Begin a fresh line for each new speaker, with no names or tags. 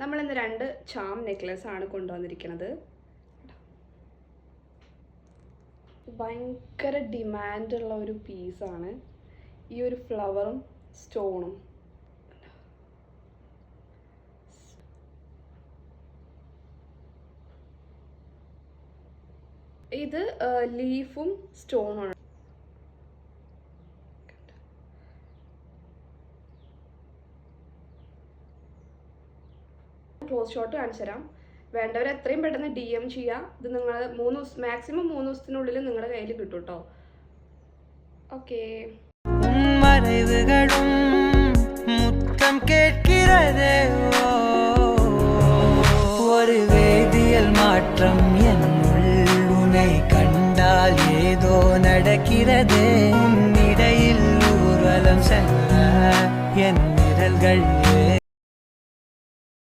നമ്മളിന്ന് 2 charm necklace ആണ് കൊണ്ടുവന്നിരിക്കുന്നത്. ഭയങ്കര ഡിമാൻഡുള്ള ഒരു പീസാണ് ഈ ഒരു ഫ്ലവറും സ്റ്റോണും. ഇത് ലീഫും സ്റ്റോണുമാണ്. ക്ലോസ് ഷോട്ട് കാണിച്ചു തരാം. വേണ്ടവർ എത്രയും പെട്ടെന്ന് DM ചെയ്യുക. ഇത് നിങ്ങൾ മാക്സിമം 3 ദിവസത്തിനുള്ളിൽ നിങ്ങളുടെ കയ്യിൽ കിട്ടും കേട്ടോ. ഓക്കെ, മുത്തം കേட்கிறதே
ஒரு வேதியியல் மாற்றம் என்னுள் உன்னை கண்டால் ஏதோ நடக்கிறதே. இடையில் ஊர்வலம் செல்ல என் நிழல்கள்